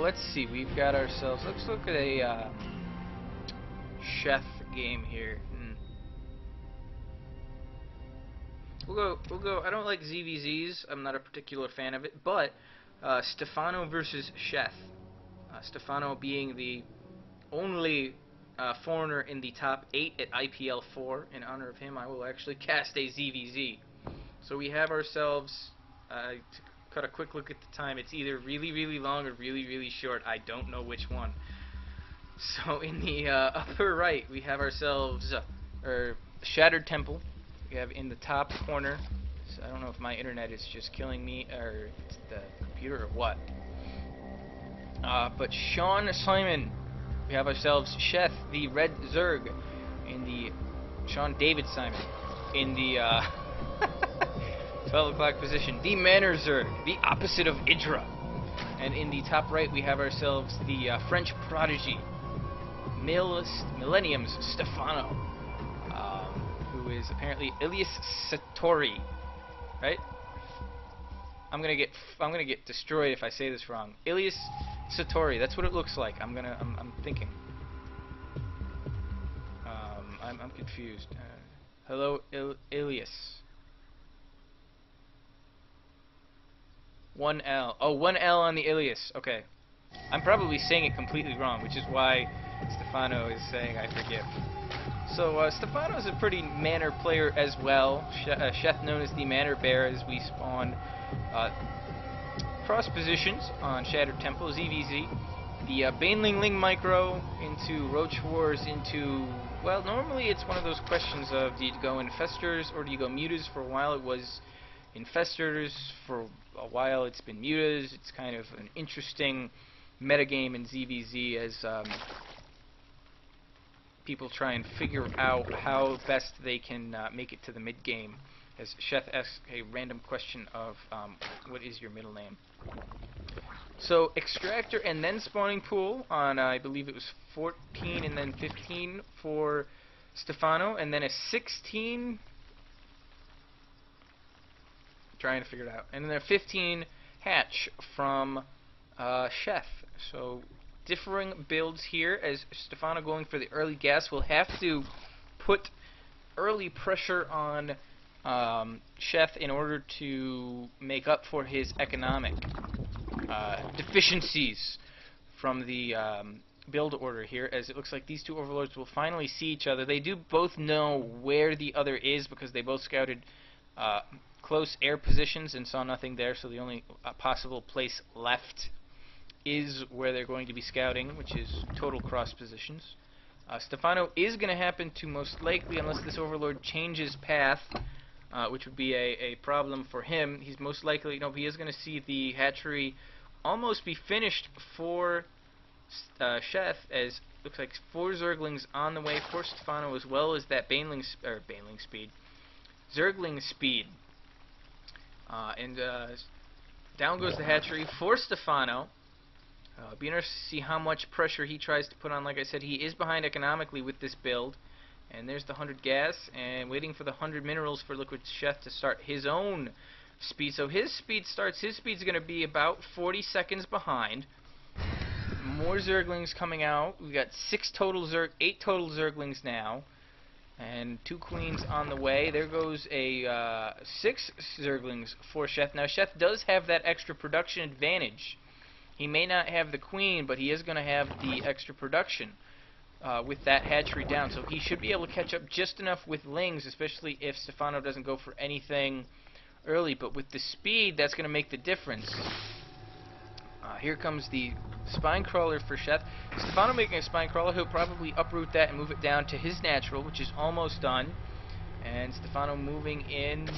let's see. We've got ourselves. Let's look at a Sheth game here. We'll go. I don't like ZVZs. I'm not a particular fan of it. But Stephano versus Sheth. Stephano being the only foreigner in the top 8 at IPL 4. In honor of him, I will actually cast a ZVZ. So we have ourselves. To cut a quick look at the time, it's either really, really long or really, really short. I don't know which one. So in the upper right, we have ourselves Shattered Temple. We have in the top corner. So I don't know if my internet is just killing me or it's the computer or what. But Sean Simon. We have ourselves Sheth, the Red Zerg, in the Sean David Simon in the 12 o'clock position. The Manor Zerg, the opposite of Idra. And in the top right, we have ourselves the French prodigy, Millennium's Stephano, who is apparently Ilias Satori, right? I'm gonna get destroyed if I say this wrong. Ilias Satori. That's what it looks like. I'm thinking. I'm confused. Hello, Ilias. 1L. Oh, 1L on the Ilias. Okay. I'm probably saying it completely wrong, which is why Stephano is saying I forgive. So, Stephano is a pretty Manor player as well. Sheth known as the Manor Bear, as we spawn cross positions on Shattered Temple, ZVZ. The Baneling Ling Micro into Roach Wars into... Well, normally it's one of those questions of do you go Infestors or do you go Mutas? For a while it was Infestors, for a while it's been Mutas. It's kind of an interesting metagame in ZVZ as people try and figure out how best they can make it to the mid-game. As Sheth asks a random question of what is your middle name? So Extractor and then Spawning Pool on I believe it was 14 and then 15 for Stephano, and then a 16... trying to figure it out. And then a 15 hatch from Sheth. So differing builds here, as Stephano going for the early gas will have to put early pressure on Sheth in order to make up for his economic deficiencies from the build order here, as it looks like these two overlords will finally see each other. They do both know where the other is because they both scouted close air positions and saw nothing there, so the only possible place left is where they're going to be scouting, which is total cross positions. Stephano is going to happen to most likely, unless this overlord changes path, which would be a problem for him. He's most likely, he is going to see the hatchery almost be finished for Sheth, as looks like 4 Zerglings on the way for Stephano, as well as that Zergling speed. And down goes the hatchery for Stephano. Be interested to see how much pressure he tries to put on. Like I said, he is behind economically with this build. And there's the 100 gas, and waiting for the 100 minerals for LiquidSheth to start his own speed. So his speed's going to be about 40 seconds behind. More Zerglings coming out. We've got 8 total Zerglings now. And 2 queens on the way. There goes a 6 Zerglings for Sheth. Now Sheth does have that extra production advantage. He may not have the queen, but he is going to have the extra production with that hatchery down. So he should be able to catch up just enough with Lings, especially if Stephano doesn't go for anything early. But with the speed, that's going to make the difference. Here comes the Spine Crawler for Sheth. Stephano making a Spine Crawler. He'll probably uproot that and move it down to his natural, which is almost done. And Stephano moving in.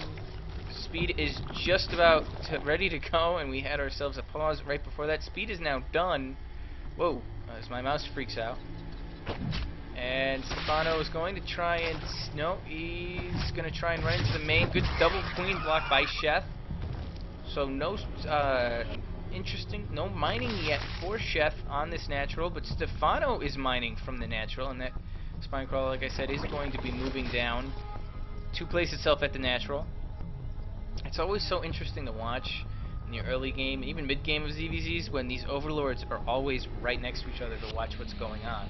Speed is just about ready to go, and we had ourselves a pause right before that. Speed is now done. Whoa, as my mouse freaks out. And Stephano is going to try and... No, he's going to try and run into the main. Good double queen block by Sheth. So no... interesting. No mining yet for Sheth on this natural, but Stephano is mining from the natural, and that Spine Crawler, like I said, is going to be moving down to place itself at the natural. It's always so interesting to watch in the early game, even mid-game of ZVZs, when these overlords are always right next to each other to watch what's going on.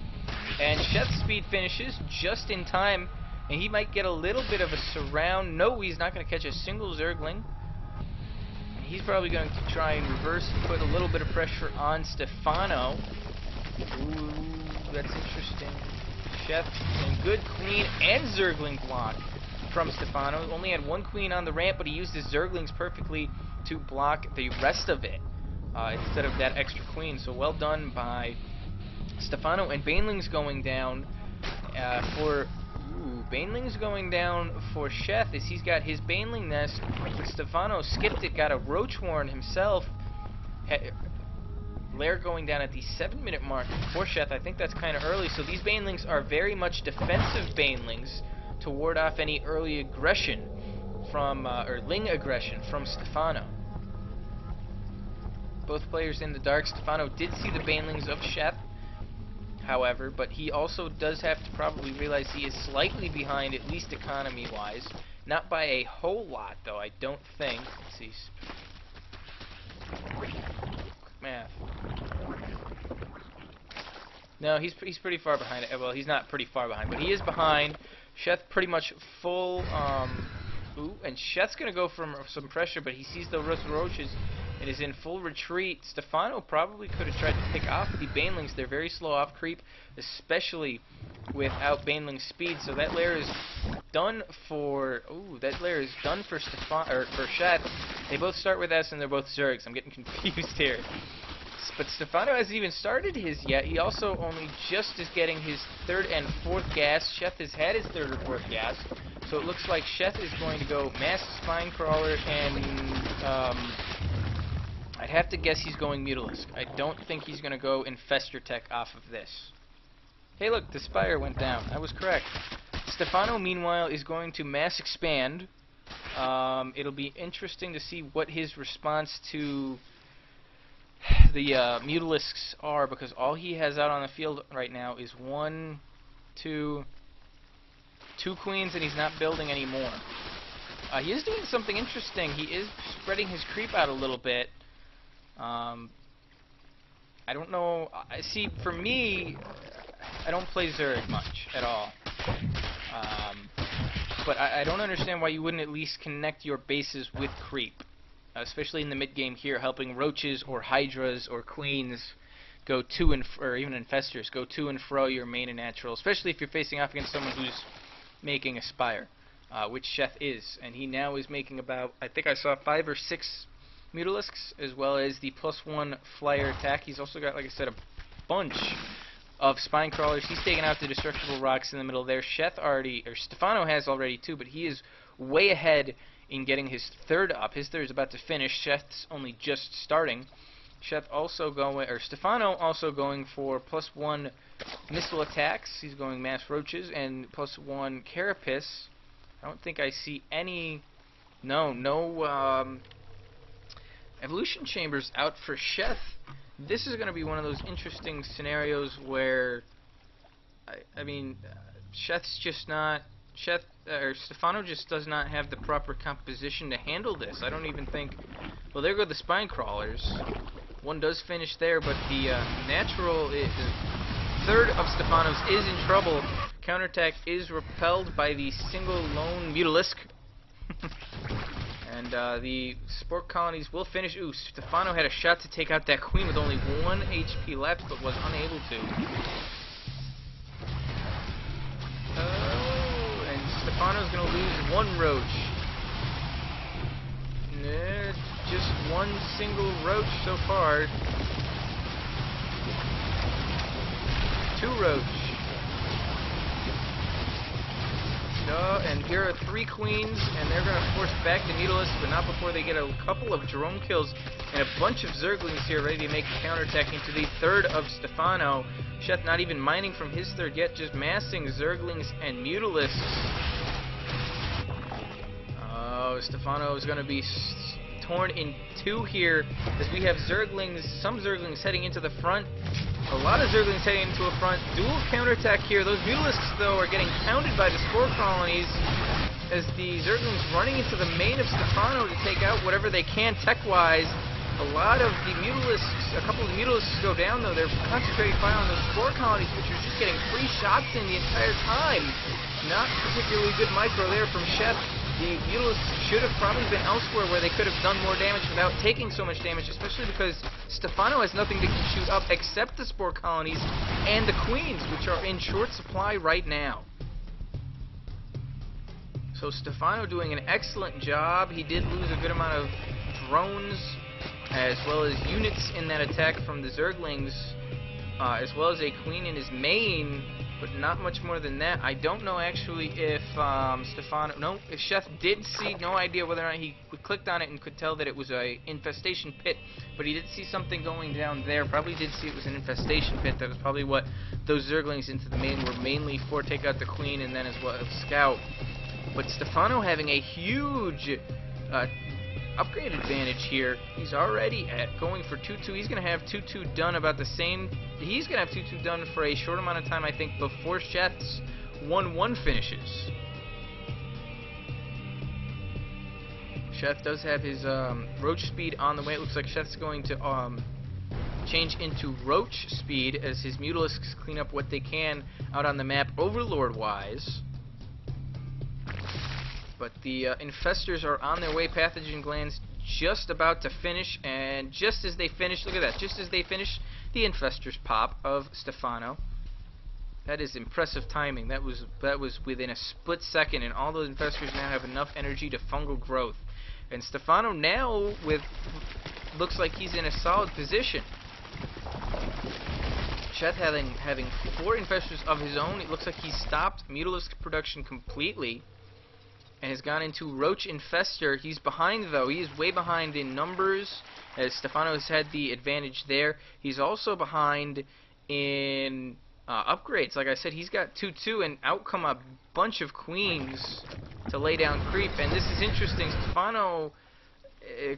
And Sheth's speed finishes just in time, and he might get a little bit of a surround. No, he's not going to catch a single Zergling. And he's probably going to try and reverse and put a little bit of pressure on Stephano. Ooh, that's interesting. Sheth, and good queen and Zergling block from Stephano. He only had one queen on the ramp, but he used his Zerglings perfectly to block the rest of it instead of that extra queen. So well done by Stephano. And Baneling's going down Baneling's going down for Sheth as he's got his Baneling nest, but Stephano skipped it, got a Roach Warren himself. Lair going down at the 7-minute mark for Sheth. I think that's kind of early, so these Banelings are very much defensive Banelings to ward off any early aggression from, or Ling aggression from Stephano. Both players in the dark. Stephano did see the Banelings of Sheth, however, but he also does have to probably realize he is slightly behind, at least economy-wise. Not by a whole lot, though, I don't think. Let's see. Quick math. No, he's pretty far behind. Well, he's not pretty far behind, but he is behind. Sheth pretty much full. Ooh, and Sheth's gonna go for some pressure, but he sees the Roaches and is in full retreat. Stephano probably could have tried to pick off the Banelings. They're very slow off creep, especially without Baneling speed. So that lair is done for. Ooh, that lair is done for for Sheth. They both start with S and they're both Zergs. I'm getting confused here. But Stephano hasn't even started his yet. He also only just is getting his 3rd and 4th gas. Sheth has had his 3rd or 4th gas. So it looks like Sheth is going to go Mass Spine Crawler and I'd have to guess he's going Mutalisk. I don't think he's going to go Infestor Tech off of this. Hey look, the Spire went down. I was correct. Stephano, meanwhile, is going to Mass Expand. It'll be interesting to see what his response to the Mutalisks are, because all he has out on the field right now is 2 queens, and he's not building any more. He is doing something interesting. He is spreading his creep out a little bit. I don't know. I see. For me, I don't play Zerg much at all. But I don't understand why you wouldn't at least connect your bases with creep. Especially in the mid-game here, helping Roaches or Hydras or Queens go to and or even Infestors go to and fro your main and natural, especially if you're facing off against someone who's making a Spire, which Sheth is. And he now is making about, I think I saw 5 or 6 Mutalisks, as well as the +1 flyer attack. He's also got, like I said, a bunch of Spine Crawlers. He's taking out the Destructible Rocks in the middle there. Stephano has already too, but he is way ahead in getting his 3rd up. His 3rd is about to finish. Sheth's only just starting. Stephano also going for +1 missile attacks. He's going Mass Roaches and +1 Carapace. I don't think I see any. No Evolution Chambers out for Sheth. This is going to be one of those interesting scenarios where, I mean, Stephano just does not have the proper composition to handle this. I don't even think. Well, there go the Spine Crawlers. One does finish there, but the natural, the 3rd of Stephano's is in trouble. Counterattack is repelled by the single lone Mutalisk. And the Sport Colonies will finish. Ooh, Stephano had a shot to take out that Queen with only 1 HP left, but was unable to. Stephano's going to lose 1 Roach. Just 1 single Roach so far. 2 Roach. And here are 3 Queens, and they're going to force back the Mutalisk, but not before they get a couple of drone kills and a bunch of Zerglings here ready to make a counterattack into the 3rd of Stephano. Sheth not even mining from his 3rd yet, just massing Zerglings and Mutalisks. Oh, Stephano is going to be torn in 2 here, as we have some Zerglings heading into the front. A lot of Zerglings heading into a front. Dual counterattack here. Those Mutalisks, though, are getting pounded by the Spore Colonies, as the Zerglings running into the main of Stephano to take out whatever they can tech-wise. A lot of the Mutalisks, a couple of the Mutalisks go down though. They're concentrating fire on those spore colonies, which are just getting 3 shots in the entire time. Not particularly good micro there from Sheth. The Mutalisks should have probably been elsewhere where they could have done more damage without taking so much damage, especially because Stephano has nothing to shoot up except the spore colonies and the queens, which are in short supply right now. So Stephano doing an excellent job. He did lose a good amount of drones as well as units in that attack from the Zerglings, as well as a queen in his main, but not much more than that. I don't know actually if if Sheth did see, no idea whether or not he clicked on it and could tell that it was a infestation pit, but he did see something going down there. Probably did see it was an infestation pit. That was probably what those Zerglings into the main were mainly for, take out the queen and then as well as scout. But Stephano having a huge upgrade advantage here. He's already at going for 2-2. He's going to have 2-2 done about the same. He's going to have 2-2 done for a short amount of time, I think, before Sheth's 1-1 finishes. Sheth does have his roach speed on the way. It looks like Sheth's going to change into roach speed as his Mutalisks clean up what they can out on the map Overlord-wise. But the infestors are on their way. Pathogen glands just about to finish, and just as they finish, look at that, just as they finish, the infestors pop of Stephano. That is impressive timing. That was within a split second, and all those infestors now have enough energy to fungal growth. And Stephano now looks like he's in a solid position. Sheth having 4 infestors of his own. It looks like he stopped Mutalisk production completely and has gone into Roach Infestor. He's behind though. He is way behind in numbers, as Stephano has had the advantage there. He's also behind in upgrades. Like I said, he's got 2-2, and out come a bunch of queens to lay down creep. And this is interesting. Stephano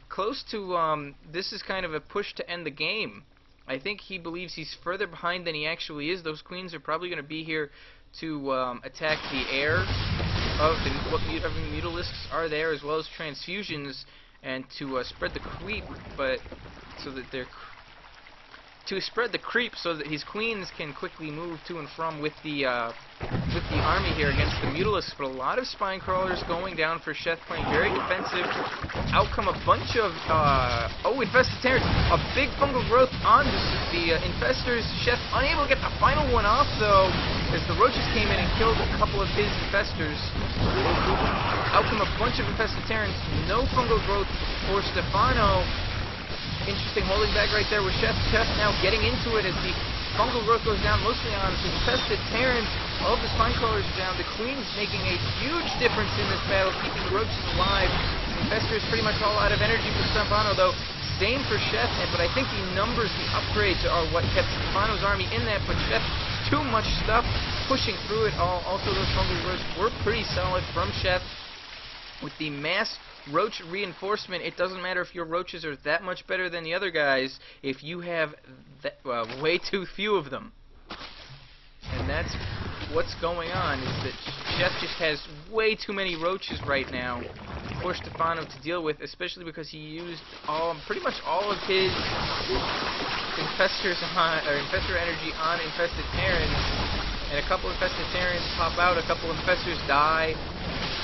close to this is kind of a push to end the game. I think he believes he's further behind than he actually is. Those queens are probably going to be here to attack the air of whatever Mutalisks are there, as well as transfusions, and to spread the creep, but so that they're spread the creep so that his queens can quickly move to and from with the army here against the Mutalisks. But a lot of spine crawlers going down for Sheth, playing very defensive. Out come a bunch of infested terrors. A big fungal growth on the infestors. Sheth unable to get the final one off though, as the roaches came in and killed a couple of his infestors. Out come a bunch of infested terrans. No fungal growth for Stephano. Interesting holding back right there with Sheth now getting into it as the fungal growth goes down mostly on the infested terrans. All of the spine crawlers are down. The queen's making a huge difference in this battle, keeping the roaches alive. The infestor is pretty much all out of energy for Stephano though. Same for Sheth, but I think the numbers, the upgrades are what kept Stephano's army in that, but Sheth, too much stuff pushing through it all. Also those fungal growths were pretty solid from Sheth. With the mass roach reinforcement, it doesn't matter if your roaches are that much better than the other guys if you have way too few of them. And that's what's going on, is that Sheth just has way too many roaches right now for Stephano to deal with, especially because he used pretty much all of his infestor energy on infested terrans. And a couple of infested terrans pop out, a couple of infestors die.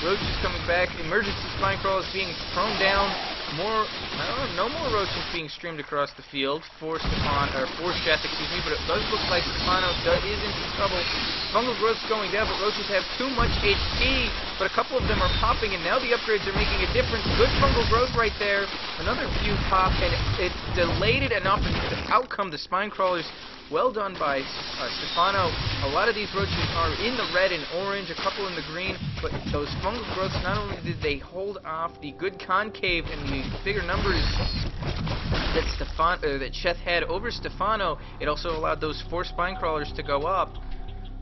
Roaches coming back, emergency spine crawlers being thrown down. No more roaches being streamed across the field for Sheth, excuse me, but it does look like Stephano is in some trouble. Fungal growth's going down, but roaches have too much HP, but a couple of them are popping, and now the upgrades are making a difference. Good fungal growth right there. Another few pop, and it delayed it enough, and out come the spine crawlers. Well done by Stephano. A lot of these roaches are in the red and orange, a couple in the green, but those fungal growths, not only did they hold off the good concave and the bigger numbers that Sheth had over Stephano, it also allowed those 4 spine crawlers to go up.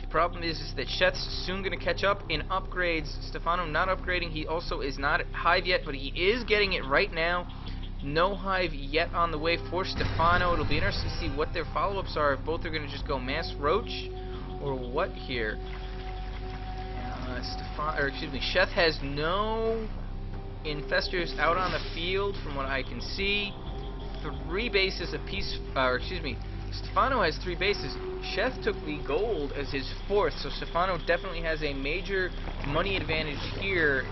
The problem is that Sheth's soon going to catch up in upgrades. Stephano not upgrading. He also is not at Hive yet, but he is getting it right now. No Hive yet on the way for Stephano. It'll be interesting to see what their follow-ups are, if both are going to just go mass roach or what here. Sheth has no infestors out on the field from what I can see. 3 bases apiece, or excuse me, Stephano has 3 bases. Sheth took the gold as his 4th, so Stephano definitely has a major money advantage here.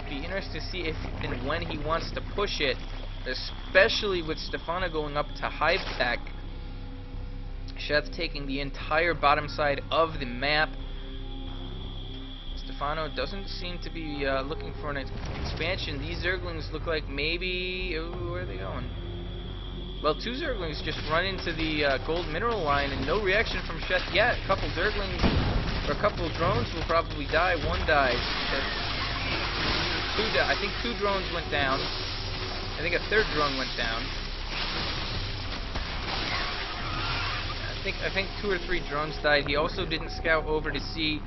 Be interested to see if and when he wants to push it, especially with Stephano going up to Hive Tech. Sheth taking the entire bottom side of the map. Stephano doesn't seem to be looking for an expansion. These Zerglings look like maybe... Ooh, where are they going? Well, 2 Zerglings just run into the gold mineral line and no reaction from Sheth yet. A couple Zerglings, or a couple of drones will probably die. 1 dies. I think 2 drones went down. I think a 3rd drone went down. I think 2 or 3 drones died. He also didn't scout over to see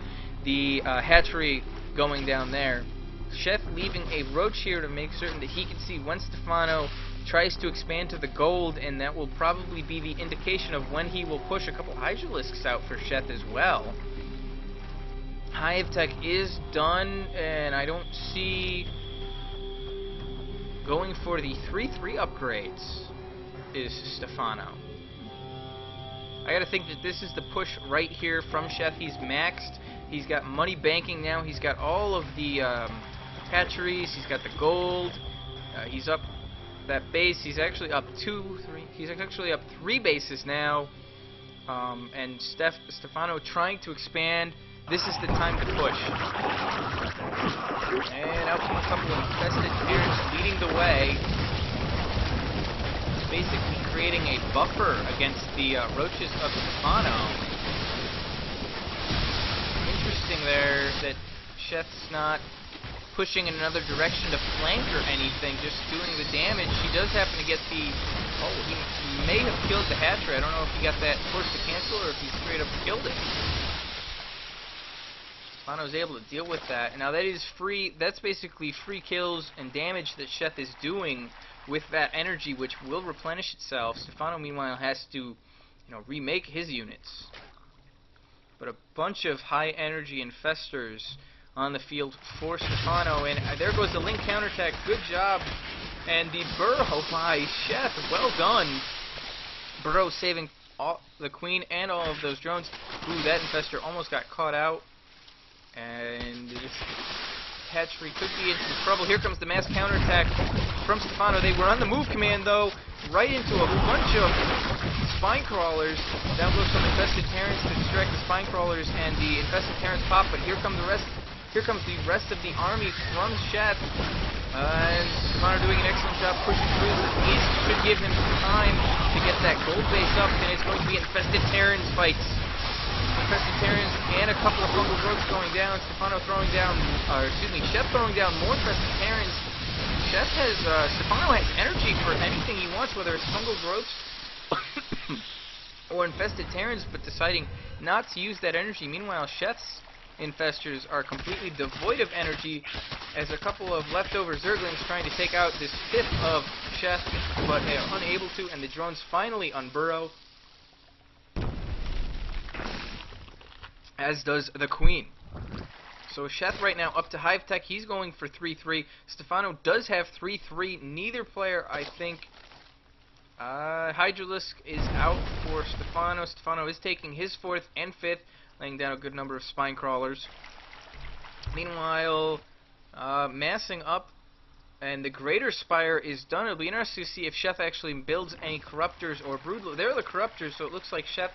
the hatchery going down there. Sheth leaving a roach here to make certain that he can see when Stephano tries to expand to the gold, and that will probably be the indication of when he will push a couple Hydralisks out for Sheth as well. Hive Tech is done, and I don't see going for the 3-3 upgrades is Stephano. I gotta think that this is the push right here from Sheth. He's maxed. He's got money banking now. He's got all of the hatcheries. He's got the gold. He's up that base. He's actually up 2, 3. He's actually up 3 bases now. And Stephano trying to expand. This is the time to push. And out come a couple of infested spirits leading the way. Basically creating a buffer against the roaches of Stephano. Interesting there that Sheth's not pushing in another direction to flank or anything, just doing the damage. He does happen to get the... Oh, he may have killed the hatchery. I don't know if he got that forced to cancel or if he straight up killed it. Stephano was able to deal with that. Now that is free. That's basically free kills and damage that Sheth is doing with that energy, which will replenish itself. Stephano, meanwhile, has to, remake his units. But a bunch of high energy infestors on the field for Stephano, and there goes the Link counterattack. Good job. And the burrow by Sheth. Well done. Burrow saving the queen and all of those drones. Ooh, that infestor almost got caught out. And this hatchery could be into trouble. Here comes the mass counterattack from Stephano. They were on the move command, though, right into a bunch of spine crawlers. Down goes some infested Terrans to distract the spine crawlers, and the infested Terrans pop. But here comes the rest of the army from Sheth. And Stephano doing an excellent job pushing through. It should give him some time to get that gold base up, and it's going to be infested Terrans fights. Infested Terrans and a couple of fungal growths going down. Stephano throwing down, Sheth throwing down more infested Terrans. Stephano has energy for anything he wants, whether it's fungal growths or infested Terrans, but deciding not to use that energy. Meanwhile, Sheth's infestors are completely devoid of energy, as a couple of leftover Zerglings trying to take out this 5th of Sheth, but they are unable to, and the drones finally unburrow. As does the queen. So Sheth right now up to Hive Tech. He's going for 3-3. Stephano does have 3-3. Neither player, I think... Hydralisk is out for Stephano. Stephano is taking his 4th and 5th, laying down a good number of spine crawlers. Meanwhile, massing up, and the Greater Spire is done. It'll be interesting to see if Sheth actually builds any Corruptors or Broodlord. They're the Corruptors, so it looks like Sheth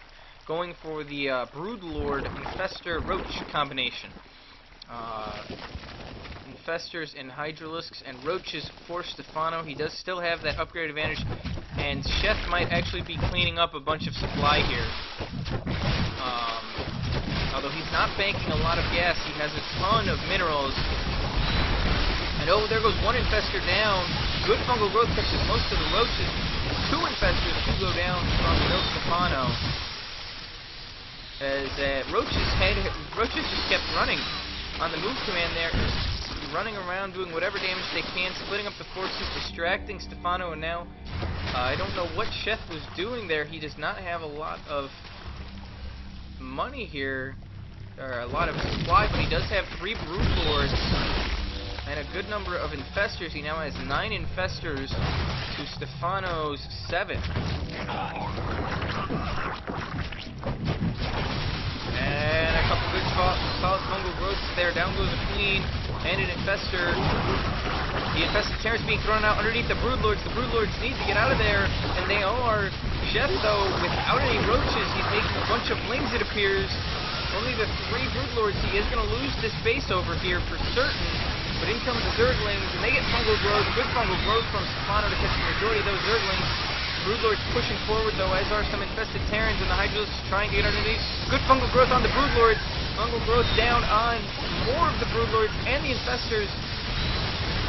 going for the Broodlord Infestor Roach combination. Infestors and Hydralisks and Roaches for Stephano. He does still have that upgrade advantage, and Sheth might actually be cleaning up a bunch of supply here. Although he's not banking a lot of gas, he has a ton of minerals. And oh, there goes one infestor down. Good fungal growth catches most of the roaches. 2 infestors do go down from no Stephano. As roaches just kept running on the move command there, just running around doing whatever damage they can, splitting up the forces, distracting Stephano, and now I don't know what Sheth was doing there. He does not have a lot of money here, or a lot of supply, but he does have 3 Broodlords. and a good number of infestors. He now has 9 infestors to Stephano's 7. And a couple good solid fungal growths there. Down goes a queen and an infestor. The infested Terrans being thrown out underneath the broodlords. The broodlords need to get out of there, and they are. Chef, though, without any roaches, he's making a bunch of flings, it appears. Only the 3 broodlords. He is going to lose this base over here for certain. But in comes the zerglings, and they get fungal growth. Good fungal growth from Stephano to catch the majority of those zerglings. Broodlords pushing forward, though, as are some infested Terrans, and the Hydralisks trying to get underneath. Good fungal growth on the broodlords. Fungal growth down on more of the broodlords and the infestors.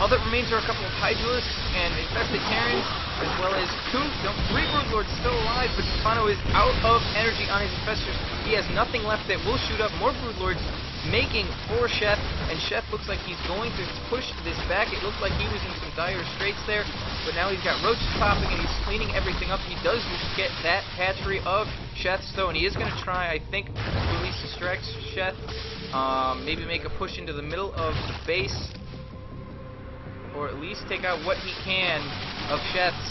All that remains are a couple of Hydralisks and infested Terrans, as well as 3 broodlords still alive, but Stephano is out of energy on his infestors. He has nothing left that will shoot up more broodlords, making for Sheth, and Sheth looks like he's going to push this back. It looked like he was in some dire straits there, but now he's got roaches popping and he's cleaning everything up. He does get that hatchery of Sheth's, though, and he is going to try, I think, to at least distract Sheth, maybe make a push into the middle of the base, or at least take out what he can of Sheth's.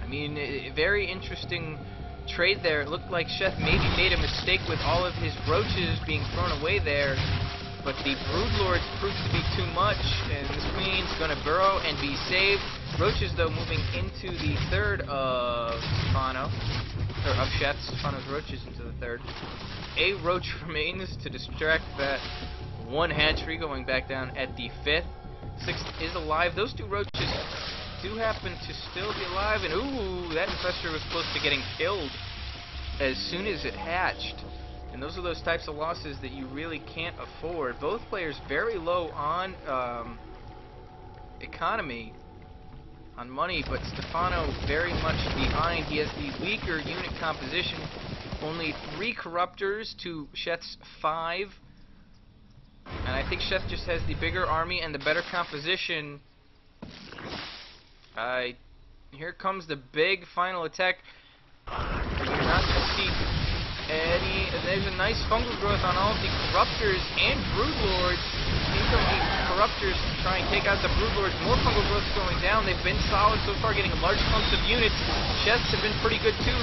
I mean, very interesting trade there. It looked like Sheth maybe made a mistake with all of his roaches being thrown away there, but the broodlords proved to be too much, and this queen's going to burrow and be saved. Roaches, though, moving into the 3rd of Stephano, or of Sheth. Stephano's roaches into the 3rd. A roach remains to distract that 1 hatchery, going back down at the 5th. 6th is alive. Those 2 roaches do happen to still be alive, and ooh, that infestor was close to getting killed as soon as it hatched. And those are those types of losses that you really can't afford. Both players very low on economy, on money, but Stephano very much behind. He has the weaker unit composition, only 3 corruptors to Sheth's 5. And I think Sheth just has the bigger army and the better composition. Here comes the big final attack. You're not going to see any. There's a nice fungal growth on all of the corruptors and broodlords. In come the corruptors to try and take out the broodlords. More fungal growth going down. They've been solid so far, getting large clumps of units. Sheths have been pretty good too.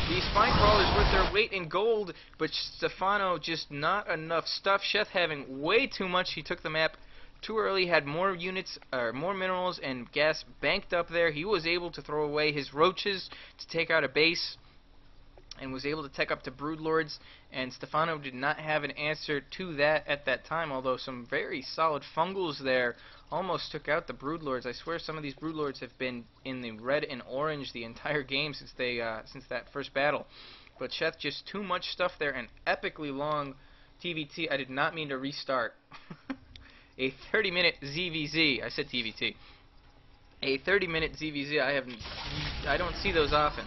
These spine crawlers worth their weight in gold, but Stephano just not enough stuff. Sheth having way too much. He took the map too early, had more units, or more minerals and gas banked up there. He was able to throw away his roaches to take out a base, and was able to take up the broodlords, and Stephano did not have an answer to that at that time, although some very solid fungals there almost took out the broodlords. I swear some of these broodlords have been in the red and orange the entire game since they since that first battle. But Sheth, just too much stuff there, and epically long TVT. I did not mean to restart. A 30-minute ZVZ. I said TVT. A 30-minute ZVZ. I don't see those often.